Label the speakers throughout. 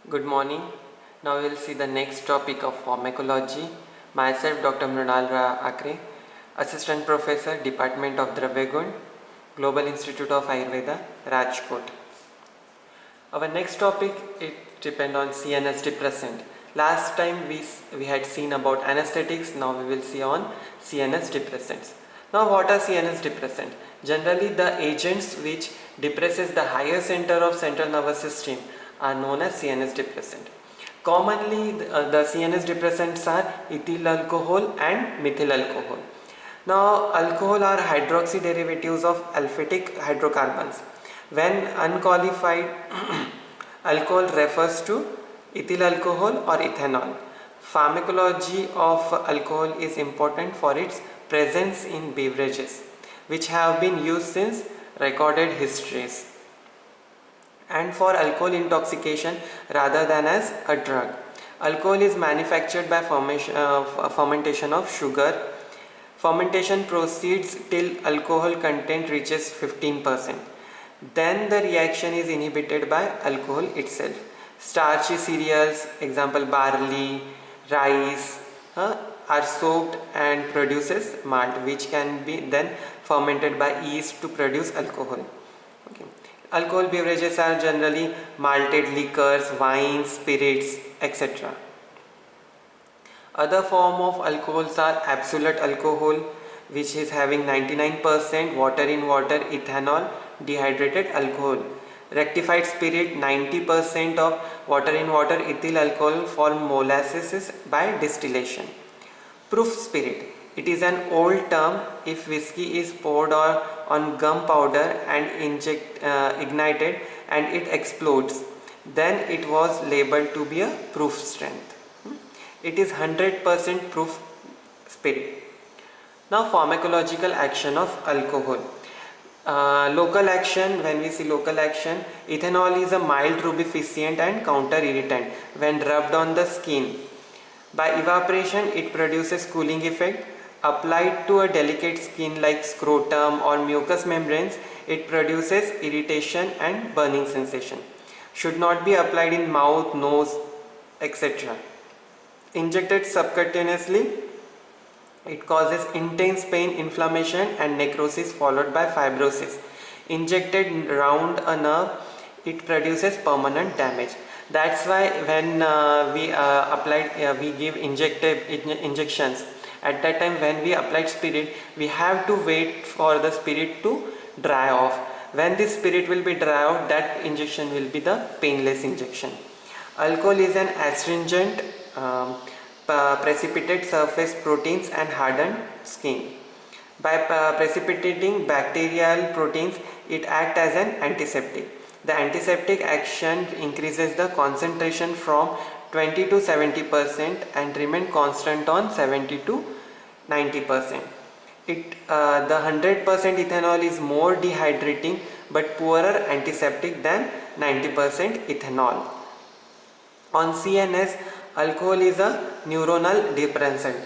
Speaker 1: Good morning. Now we will see the next topic of pharmacology. Myself, Dr. Mrunal Akre, Assistant Professor, Department of Dravya Gun, Global Institute of Ayurveda, Rajkot. Our next topic it depends on CNS depressant. Last time we had seen about anesthetics. Now we will see on CNS depressants. Now what are CNS depressant? Generally the agents which depresses the higher center of central nervous system are known as CNS depressant. Commonly the CNS depressants are ethyl alcohol and methyl alcohol. Now alcohol are hydroxy derivatives of aliphatic hydrocarbons. When unqualified alcohol refers to ethyl alcohol or ethanol. Pharmacology of alcohol is important for its presence in beverages which have been used since recorded histories and for alcohol intoxication rather than as a drug. Alcohol is manufactured by fermentation of sugar. Fermentation proceeds till alcohol content reaches 15%. Then the reaction is inhibited by alcohol itself. Starchy cereals, example barley, rice, are soaked and produces malt, which can be then fermented by yeast to produce alcohol. Okay. Alcohol beverages are generally malted liquors, wines, spirits, etc. Other form of alcohols are absolute alcohol, which is having 99% water in water, ethanol, dehydrated alcohol. Rectified spirit, 90% of water in water, ethyl alcohol form molasses by distillation. Proof spirit, it is an old term if whiskey is poured on gunpowder and ignited and it explodes, then it was labeled to be a proof strength. It is 100% proof spirit. Now pharmacological action of alcohol. Local action, when we see local action, ethanol is a mild rubeficient and counter irritant when rubbed on the skin. By evaporation it produces cooling effect. Applied to a delicate skin like scrotum or mucous membranes, it produces irritation and burning sensation. Should not be applied in mouth, nose, etc. Injected subcutaneously, it causes intense pain, inflammation and necrosis followed by fibrosis. Injected round a nerve, it produces permanent damage. That's why when we give injections. At that time when we applied spirit, we have to wait for the spirit to dry off. When this spirit will be dry out, that injection will be the painless injection. Alcohol is an astringent, precipitate surface proteins and hardened skin. By precipitating bacterial proteins, it acts as an antiseptic. The antiseptic action increases the concentration from 20 to 70% and remain constant on 70 to 90%. The 100% ethanol is more dehydrating but poorer antiseptic than 90% ethanol. On CNS, alcohol is a neuronal depressant.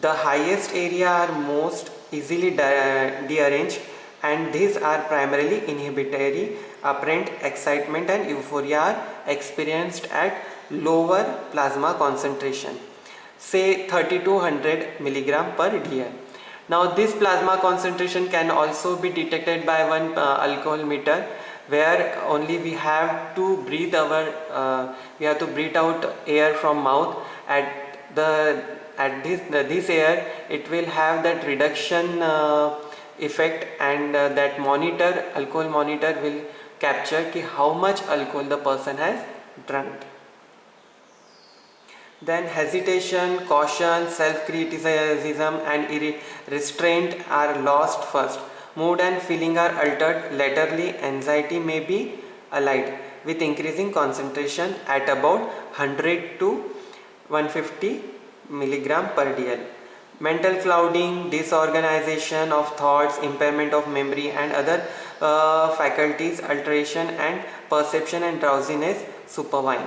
Speaker 1: The highest area are most easily dearranged, and these are primarily inhibitory. Apparent excitement and euphoria are experienced at lower plasma concentration, say 30 to 100 milligram per dl. Now this plasma concentration can also be detected by one alcohol meter, where only we have to breathe out air from mouth. At this air, it will have that reduction effect, and that alcohol monitor will capture how much alcohol the person has drunk. Then hesitation, caution, self-criticism and restraint are lost first. Mood and feeling are altered laterally. Anxiety may be allied with increasing concentration at about 100 to 150 milligram per dl. Mental clouding, disorganization of thoughts, impairment of memory and other faculties, alteration and perception and drowsiness supervene.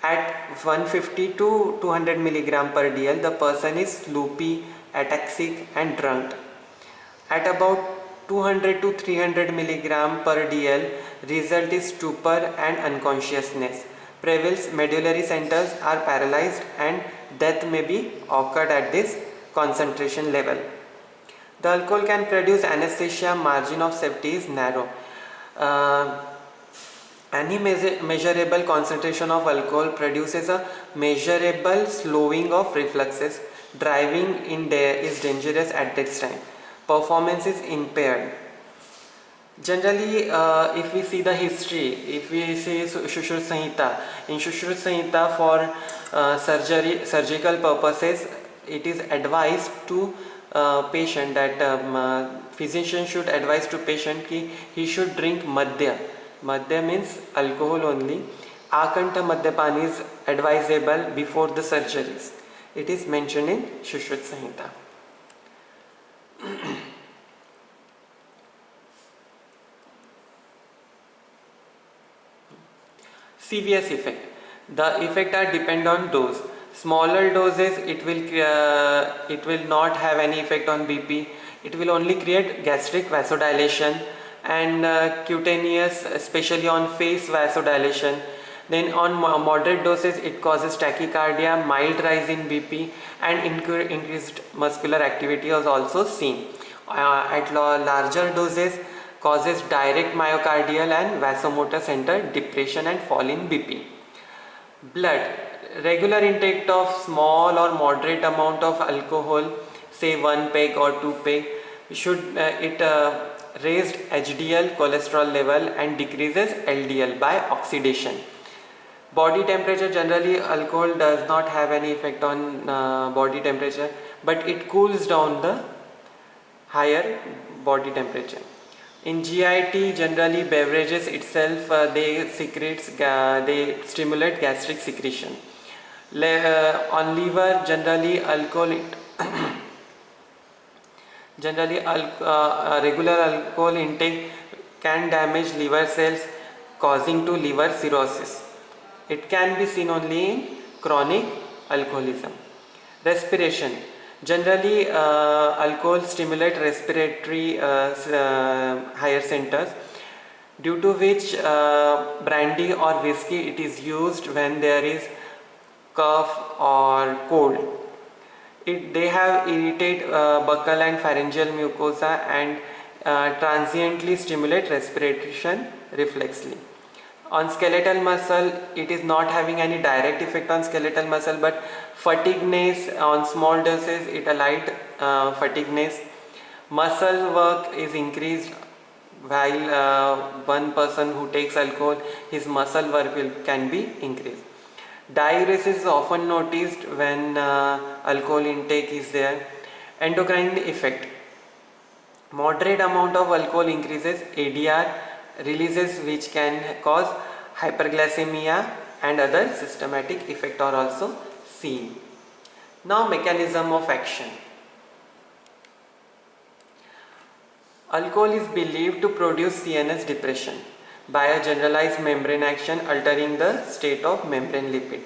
Speaker 1: At 150 to 200 milligram per dl, the person is loopy, ataxic and drunk. At about 200 to 300 milligram per dl, result is stupor and unconsciousness. prevails, medullary centers are paralyzed and death may be occurred at this concentration level. The alcohol can produce anesthesia, margin of safety is narrow. Any measurable concentration of alcohol produces a measurable slowing of reflexes. Driving in there is dangerous at this time. Performance is impaired. Generally, if we see the history, if we see Sushruta Samhita, in Sushruta Samhita for surgical purposes, it is advised to patient that physician should advise to patient ki he should drink madhya. Madhya means alcohol only. Akanta Madhyapan is advisable before the surgeries. It is mentioned in Sushruta Samhita. CVS effect. The effect are depend on dose. Smaller doses it will not have any effect on BP. It will only create gastric vasodilation and cutaneous, especially on face vasodilation. Then on moderate doses it causes tachycardia, mild rise in BP and increased muscular activity is also seen. At larger doses causes direct myocardial and vasomotor center depression and fall in BP. Blood. Regular intake of small or moderate amount of alcohol, say 1 peg or 2 peg, should raised HDL cholesterol level and decreases LDL by oxidation. Body temperature, generally alcohol does not have any effect on body temperature, but it cools down the higher body temperature. In GIT, generally beverages itself they stimulate gastric secretion. On liver, generally alcohol regular alcohol intake can damage liver cells, causing to liver cirrhosis. It can be seen only in chronic alcoholism. Respiration. Generally, alcohol stimulate respiratory higher centers, due to which brandy or whiskey it is used when there is cough or cold. They have irritate buccal and pharyngeal mucosa and transiently stimulate respiration reflexly. On skeletal muscle, it is not having any direct effect on skeletal muscle, but fatigueness on small doses, it allied fatigueness. Muscle work is increased while one person who takes alcohol, his muscle work can be increased. Diuresis is often noticed when alcohol intake is there. Endocrine effect. Moderate amount of alcohol increases ADR releases, which can cause hyperglycemia, and other systematic effects are also seen. Now, mechanism of action. Alcohol is believed to produce CNS depression by a generalized membrane action altering the state of membrane lipid.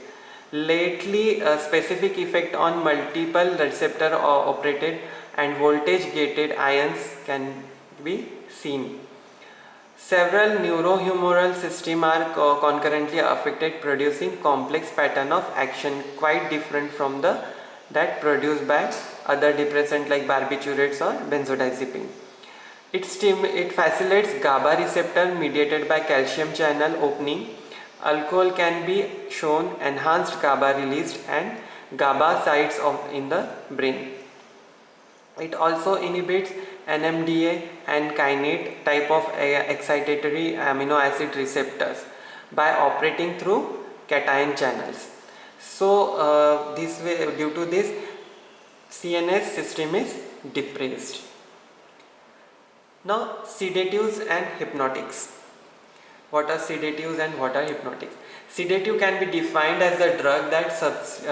Speaker 1: Lately, a specific effect on multiple receptor operated and voltage gated ions can be seen. Several neurohumoral systems are concurrently affected, producing complex pattern of action quite different from that produced by other depressant like barbiturates or benzodiazepine. It facilitates GABA receptor mediated by calcium channel opening. Alcohol can be shown enhanced GABA released and GABA sites in the brain. It also inhibits NMDA and kainate type of excitatory amino acid receptors by operating through cation channels. So this way, due to this, CNS system is depressed. Now, sedatives and hypnotics. What are sedatives and what are hypnotics? Sedative can be defined as the drug that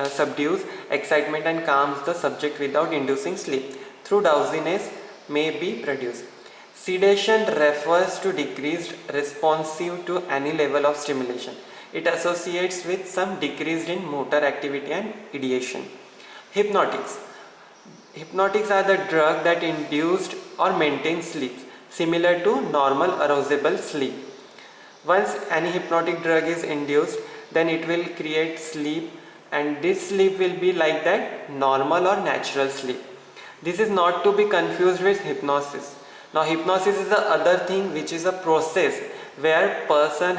Speaker 1: subdues excitement and calms the subject without inducing sleep. Through drowsiness may be produced. Sedation refers to decreased responsive to any level of stimulation. It associates with some decrease in motor activity and ideation. Hypnotics. Hypnotics are the drug that induced or maintain sleep, similar to normal arousable sleep. Once any hypnotic drug is induced, then it will create sleep, and this sleep will be like that normal or natural sleep. This is not to be confused with hypnosis. Now hypnosis is the other thing, which is a process where person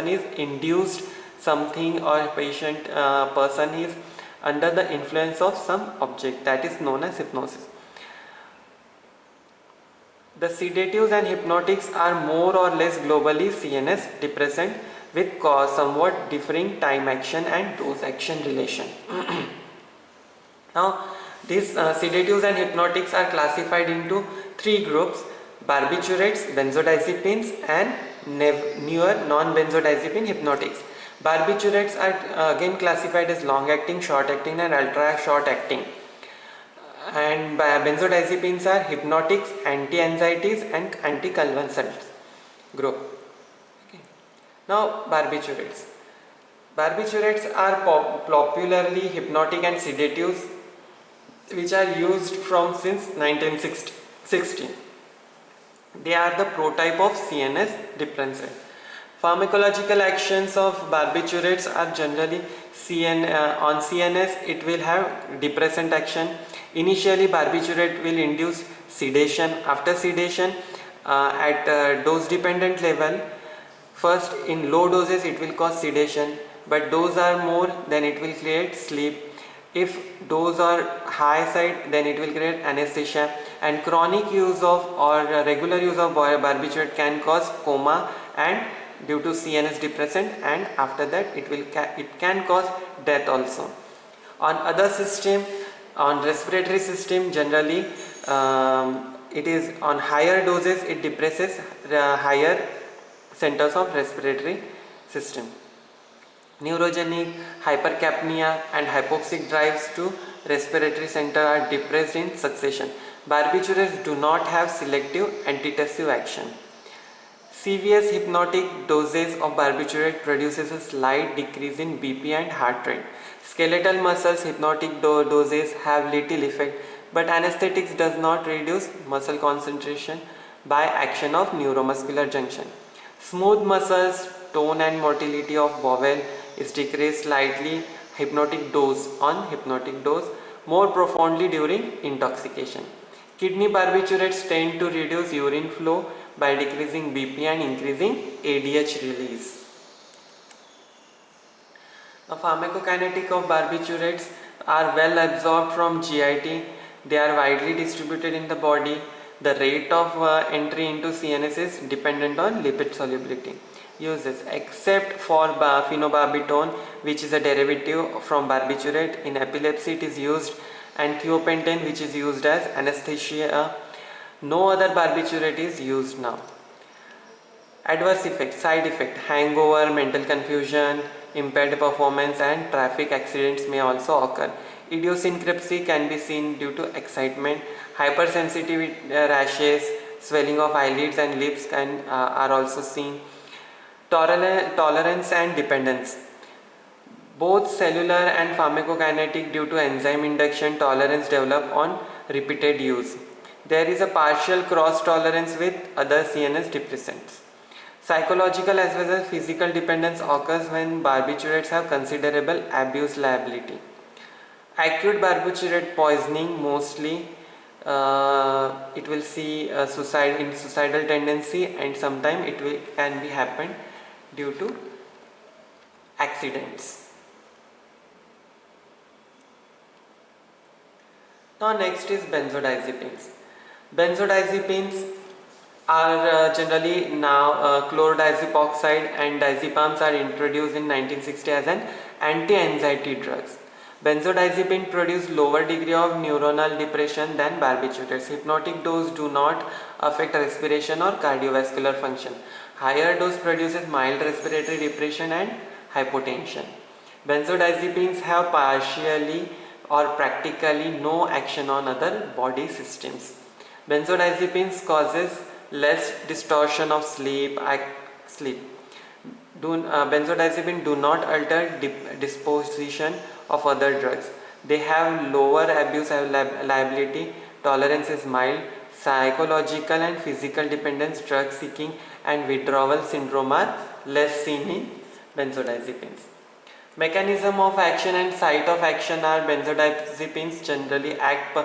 Speaker 1: is induced something, or person is under the influence of some object, that is known as hypnosis. The sedatives and hypnotics are more or less globally CNS depressant with somewhat differing time action and dose action relation. Now these sedatives and hypnotics are classified into three groups: barbiturates, benzodiazepines, and newer non-benzodiazepine hypnotics. Barbiturates are again classified as long acting, short acting, and ultra short acting. And benzodiazepines are hypnotics, anti-anxieties, and anticonvulsants group. Okay. Now barbiturates. Barbiturates are popularly hypnotic and sedatives which are used from since 1960. They are the prototype of CNS depressant. Pharmacological actions of barbiturates are generally on CNS. It will have depressant action. Initially, barbiturate will induce sedation. After sedation, at dose dependent level, first in low doses it will cause sedation, but dose are more, then it will create sleep. If dose are high side, then it will create anesthesia, and chronic use of or regular use of barbiturate can cause coma and due to CNS depressant, and after that it can cause death also. On other system, on respiratory system, generally it is on higher doses, it depresses higher centers of respiratory system. Neurogenic, hypercapnia, and hypoxic drives to respiratory center are depressed in succession. Barbiturates do not have selective antitussive action. Serious hypnotic doses of barbiturate produces a slight decrease in BP and heart rate. Skeletal muscles hypnotic doses have little effect, but anesthetics does not reduce muscle concentration by action of neuromuscular junction. Smooth muscles, tone and motility of bowel is decreased slightly hypnotic dose more profoundly during intoxication. Kidney barbiturates tend to reduce urine flow by decreasing BP and increasing ADH release. The pharmacokinetic of barbiturates are well absorbed from GIT. They are widely distributed in the body. The rate of entry into CNS is dependent on lipid solubility. Uses: except for phenobarbital, which is a derivative from barbiturate. In epilepsy it is used, and thiopentane, which is used as anesthesia. No other barbiturate is used now. Adverse effect, side effect: hangover, mental confusion, impaired performance, and traffic accidents may also occur. Idiosyncrasy can be seen due to excitement. Hypersensitivity, rashes, swelling of eyelids and lips are also seen. Tolerance and dependence. Both cellular and pharmacokinetic due to enzyme induction. Tolerance develop on repeated use. There is a partial cross tolerance with other CNS depressants. Psychological as well as physical dependence occurs when barbiturates have considerable abuse liability. Acute barbiturate poisoning, mostly it will see suicidal tendency, and sometimes can be happen due to accidents. Now next is benzodiazepines. Benzodiazepines are generally now chlordiazepoxide and diazepams are introduced in 1960 as an anti-anxiety drugs. Benzodiazepine produce lower degree of neuronal depression than barbiturates. Hypnotic dose do not affect respiration or cardiovascular function. Higher dose produces mild respiratory depression and hypotension. Benzodiazepines have partially or practically no action on other body systems. Benzodiazepines causes less distortion of sleep. Benzodiazepines do not alter disposition of other drugs. They have lower abuse liability. Tolerance is mild. Psychological and physical dependence, drug seeking, and withdrawal syndrome are less seen in benzodiazepines. Mechanism of action and site of action are benzodiazepines generally act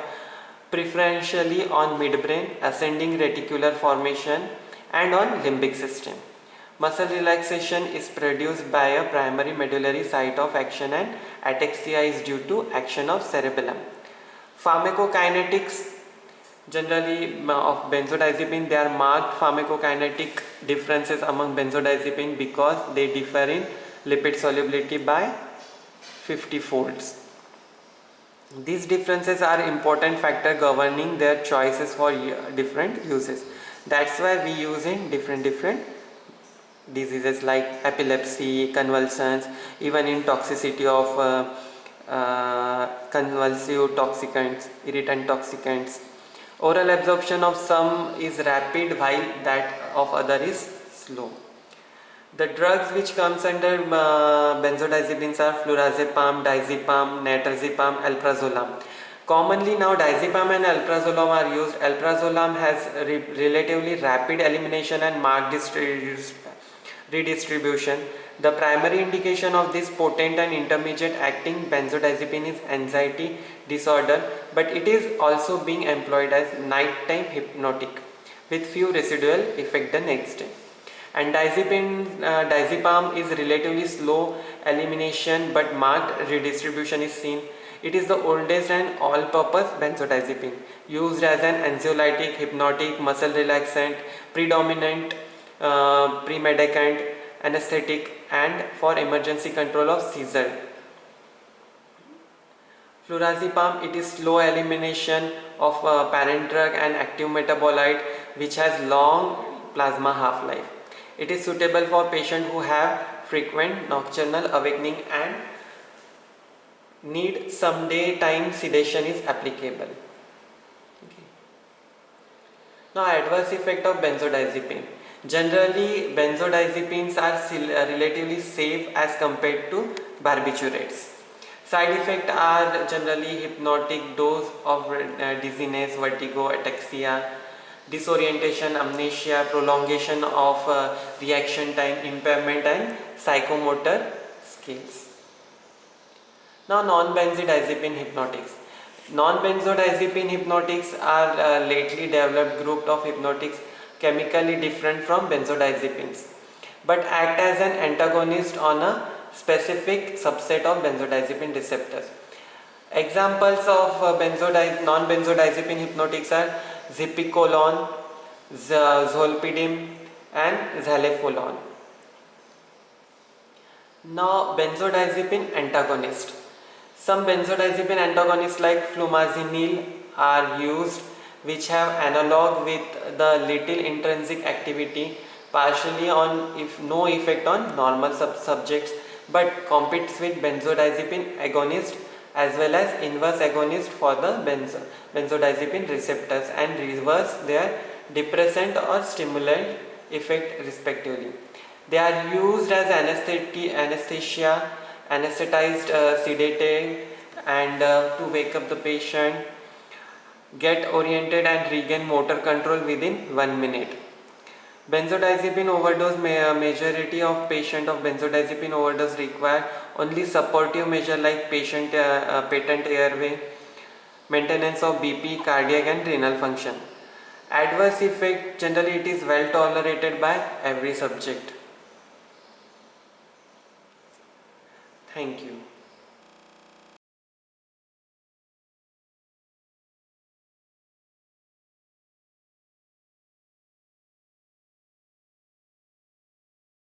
Speaker 1: preferentially on midbrain, ascending reticular formation and on limbic system. Muscle relaxation is produced by a primary medullary site of action and ataxia is due to action of cerebellum. Pharmacokinetics generally of benzodiazepine, there are marked pharmacokinetic differences among benzodiazepine because they differ in lipid solubility by 50 folds. These differences are important factor governing their choices for different uses. That's why we use in different diseases like epilepsy, convulsions, even in toxicity of convulsive toxicants, irritant toxicants. Oral absorption of some is rapid while that of other is slow. The drugs which comes under benzodiazepines are flurazepam, diazepam, natrazepam, alprazolam. Commonly now diazepam and alprazolam are used. Alprazolam has relatively rapid elimination and marked redistribution. The primary indication of this potent and intermediate acting benzodiazepine is anxiety disorder, but it is also being employed as nighttime hypnotic with few residual effect the next day. And diazepam is relatively slow elimination but marked redistribution is seen. It is the oldest and all-purpose benzodiazepine used as an anxiolytic, hypnotic, muscle relaxant, predominant premedicant, anesthetic, and for emergency control of seizure. Flurazepam, it is slow elimination of parent drug and active metabolite which has long plasma half-life. It is suitable for patients who have frequent nocturnal awakening and need some daytime sedation is applicable. Okay. Now, adverse effect of benzodiazepine. Generally, benzodiazepines are relatively safe as compared to barbiturates. Side effects are generally hypnotic dose of dizziness, vertigo, ataxia, disorientation, amnesia, prolongation of reaction time, impairment and psychomotor skills. Now non-benzodiazepine hypnotics. Non-benzodiazepine hypnotics are lately developed group of hypnotics chemically different from benzodiazepines but act as an antagonist on a specific subset of benzodiazepine receptors. Examples of non-benzodiazepine hypnotics are zipicolon, zolpidem and zalefolon. Now benzodiazepine antagonist. Some benzodiazepine antagonists like flumazenil are used which have analog with the little intrinsic activity partially on if no effect on normal subjects but competes with benzodiazepine agonist as well as inverse agonist for the benzodiazepine receptors and reverse their depressant or stimulant effect respectively. They are used as anesthesia, anesthetized sedative and to wake up the patient, get oriented and regain motor control within 1 minute. Benzodiazepine overdose, majority of patient of benzodiazepine overdose require only supportive measure like patent airway, maintenance of BP, cardiac and renal function. Adverse effect, generally it is well tolerated by every subject. Thank you.